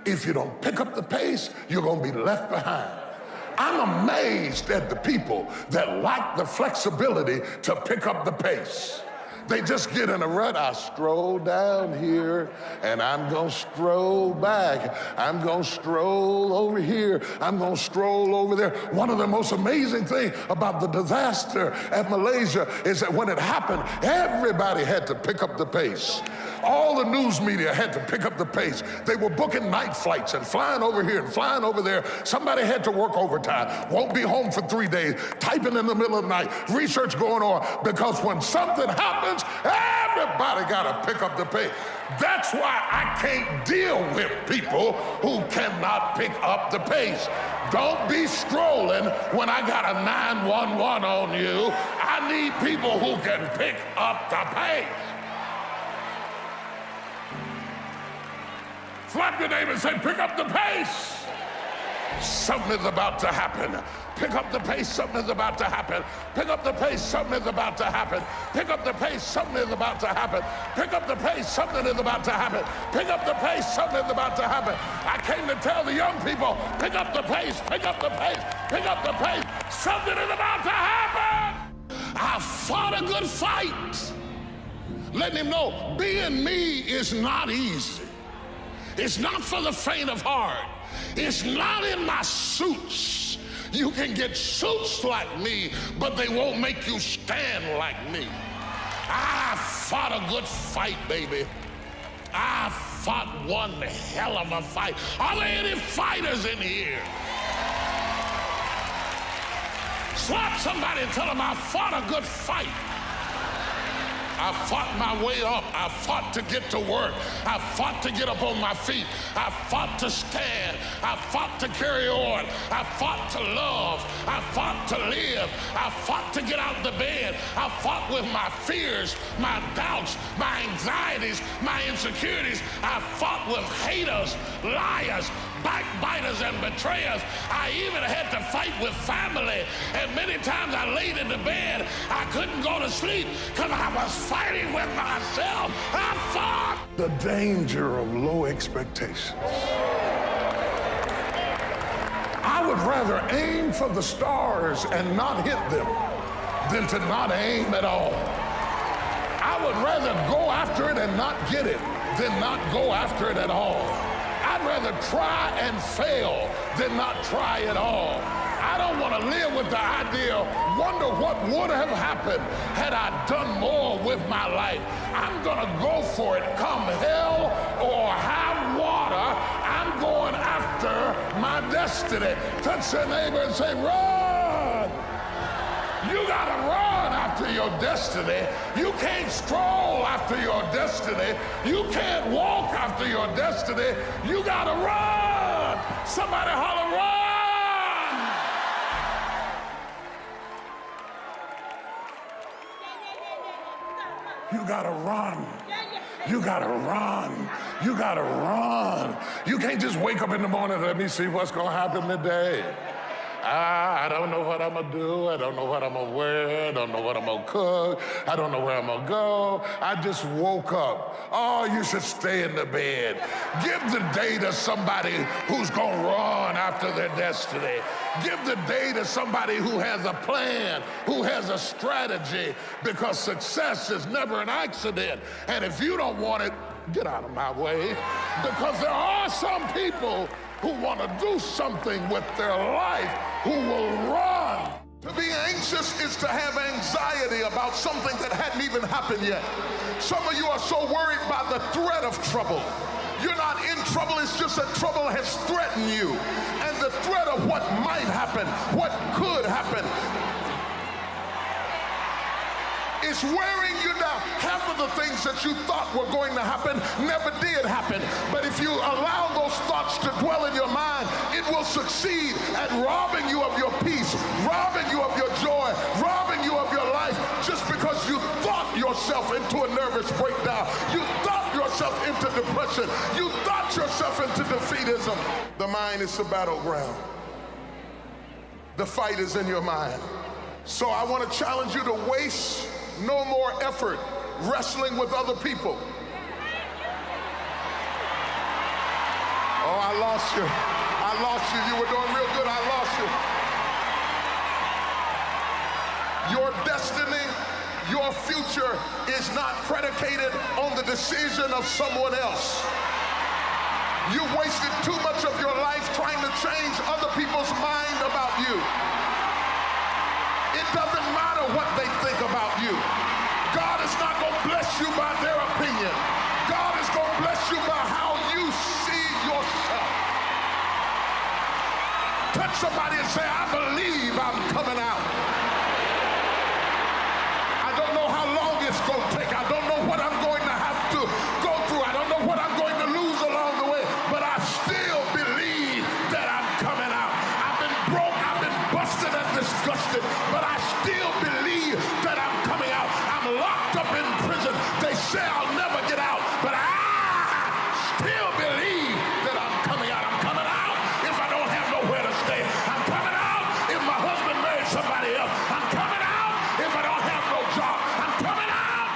If you don't pick up the pace, you're going to be left behind. I'm amazed at the people that lack the flexibility to pick up the pace. They just get in a rut. I stroll down here and I'm gonna stroll back. I'm gonna stroll over here. I'm gonna stroll over there. One of the most amazing things about the disaster at Malaysia is that when it happened, everybody had to pick up the pace. All the news media had to pick up the pace. They were booking night flights and flying over here and flying over there. Somebody had to work overtime, won't be home for 3 days, typing in the middle of the night, research going on, because when something happens, everybody gotta pick up the pace. That's why I can't deal with people who cannot pick up the pace. Don't be strolling when I got a 911 on you. I need people who can pick up the pace. Slap your neighbor and say, pick up the pace. Something is about to happen. Pick up the pace, something is about to happen. Pick up the pace, something is about to happen. Pick up the pace, something is about to happen. Pick up the pace, something is about to happen. Pick up the pace, something is about to happen. I came to tell the young people, pick up the pace, pick up the pace, pick up the pace. Something is about to happen. I fought a good fight. Letting him know, being me is not easy. It's not for the faint of heart. It's not in my suits. You can get suits like me, but they won't make you stand like me. I fought a good fight, baby. I fought one hell of a fight. Are there any fighters in here? Slap somebody and tell them I fought a good fight. I fought my way up. I fought to get to work. I fought to get up on my feet. I fought to stand. I fought to carry on. I fought to love. I fought to live. I fought to get out of the bed. I fought with my fears, my doubts, my anxieties, my insecurities. I fought with haters, liars, backbiters, and betrayers. I even had to fight with family. And many times I laid in the bed, I couldn't go to sleep because I was fighting with myself. I fought. The danger of low expectations. I would rather aim for the stars and not hit them than to not aim at all. I would rather go after it and not get it than not go after it at all. I'd rather try and fail than not try at all. I don't want to live with the idea, wonder what would have happened had I done more with my life. I'm going to go for it, come hell or high water. I'm going after my destiny. Touch your neighbor and say, run. You got to run after your destiny. You can't stroll after your destiny. You can't walk after your destiny. You got to run. Somebody holler, run. You gotta run. You gotta run. You gotta run. You can't just wake up in the morning and let me see what's gonna happen today. I don't know what I'm gonna do. I don't know what I'm gonna wear. I don't know what I'm gonna cook. I don't know where I'm gonna go. I just woke up. Oh, you should stay in the bed. Give the day to somebody who's gonna run after their destiny. Give the day to somebody who has a plan, who has a strategy, because success is never an accident. And if you don't want it, get out of my way. Because there are some people who want to do something with their life, who will run. To be anxious is to have anxiety about something that hadn't even happened yet. Some of you are so worried by the threat of trouble. You're not in trouble, it's just that trouble has threatened you. And the threat of what might happen, what could happen, is wearing you down. Half of the things that you thought were going to happen never did happen. But if you allow those thoughts to dwell in your mind, it will succeed at robbing you of your peace, robbing you of your joy, robbing you of your life, just because you thought yourself into a nervous breakdown. You thought yourself into depression. You thought yourself into defeatism. The mind is the battleground. The fight is in your mind. So I want to challenge you to waste no more effort wrestling with other people. lost you. I lost you. You were doing real good. I lost you. Your destiny, your future is not predicated on the decision of someone else. You wasted too much of your life trying to change other people's mind about you. It doesn't matter what they think about you. God is not going to bless you by their opinion. God is going to bless you by how you see yourself. Touch somebody and say, I believe I'm coming out. I don't know how long it's going to take. I don't know what I'm going to have to go through. I don't know what I'm going to lose along the way, but I still believe that I'm coming out. I've been broke, I've been busted and disgusted, but I still believe that I'm coming out. I'm locked up in prison. They say I'll never get out, but I still believe that I'm coming out. I'm coming out if I don't have nowhere to stay. I'm coming out if my husband married somebody else. I'm coming out if I don't have no job. I'm coming out.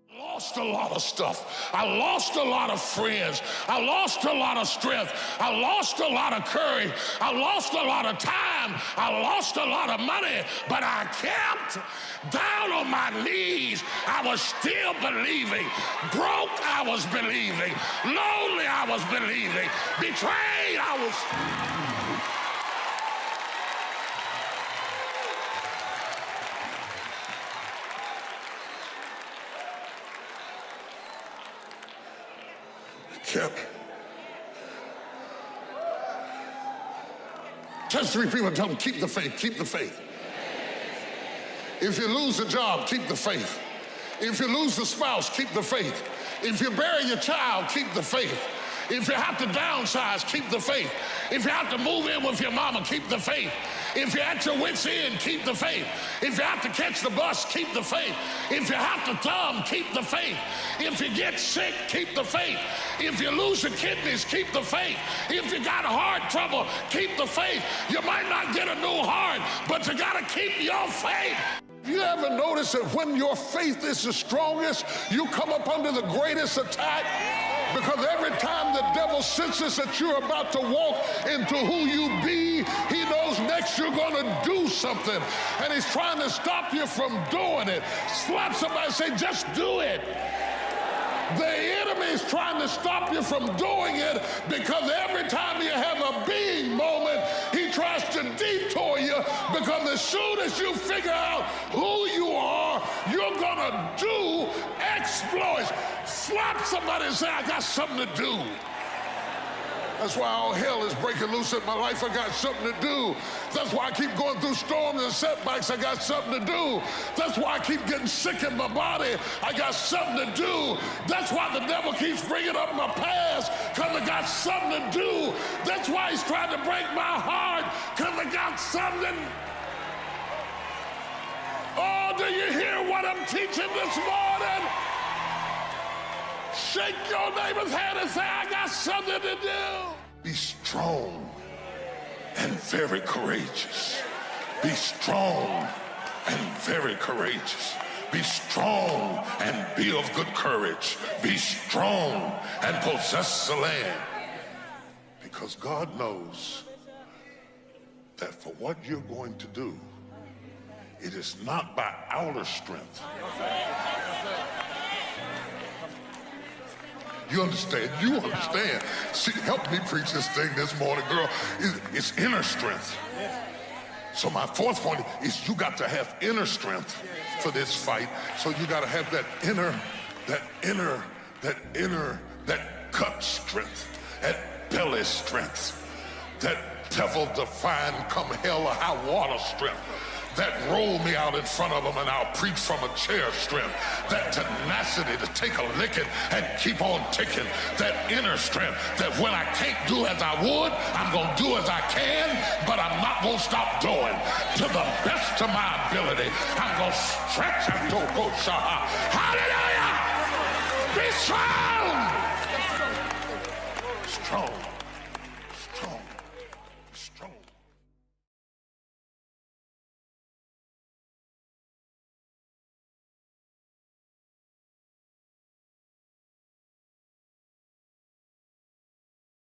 I lost a lot of stuff. I lost a lot of friends. I lost a lot of strength. I lost a lot of courage. I lost a lot of time. I lost a lot of money, but I kept down on my knees. I was still believing. Broke, I was believing. Lonely, I was believing. Betrayed, I was... Kept. Touch 3 people and tell them, keep the faith, keep the faith. If you lose a job, keep the faith. If you lose a spouse, keep the faith. If you bury your child, keep the faith. If you have to downsize, keep the faith. If you have to move in with your mama, keep the faith. If you're at your wit's end, keep the faith. If you have to catch the bus, keep the faith. If you have to thumb, keep the faith. If you get sick, keep the faith. If you lose your kidneys, keep the faith. If you got heart trouble, keep the faith. You might not get a new heart, but you got to keep your faith. You ever notice that when your faith is the strongest, you come up under the greatest attack? Because every time the devil senses that you're about to walk into who you be, he knows next you're going to do something. And he's trying to stop you from doing it. Slap somebody and say, just do it. The enemy is trying to stop you from doing it because every time you have a being moment, he tries to detour you, because as soon as you figure out who you are, you're going to do exploits. Slap somebody and say, I got something to do. That's why all hell is breaking loose in my life. I got something to do. That's why I keep going through storms and setbacks. I got something to do. That's why I keep getting sick in my body. I got something to do. That's why the devil keeps bringing up my past, because I got something to do. That's why he's trying to break my heart, because I got something. Oh, do you hear what I'm teaching this morning? Shake your neighbor's hand and say, I got something to do. Be strong and very courageous. Be strong and very courageous. Be strong and be of good courage. Be strong and possess the land. Because God knows that for what you're going to do, it is not by outer strength. You understand? You understand. See, help me preach this thing this morning, girl. It's inner strength. So my fourth point is you got to have inner strength for this fight. So you got to have that gut strength, that belly strength, that devil-defying come hell or high water strength. That roll me out in front of them and I'll preach from a chair strength. That tenacity to take a licking and keep on ticking. That inner strength that when I can't do as I would, I'm going to do as I can, but I'm not going to stop doing. To the best of my ability, I'm going to stretch and go. Hallelujah! Be strong!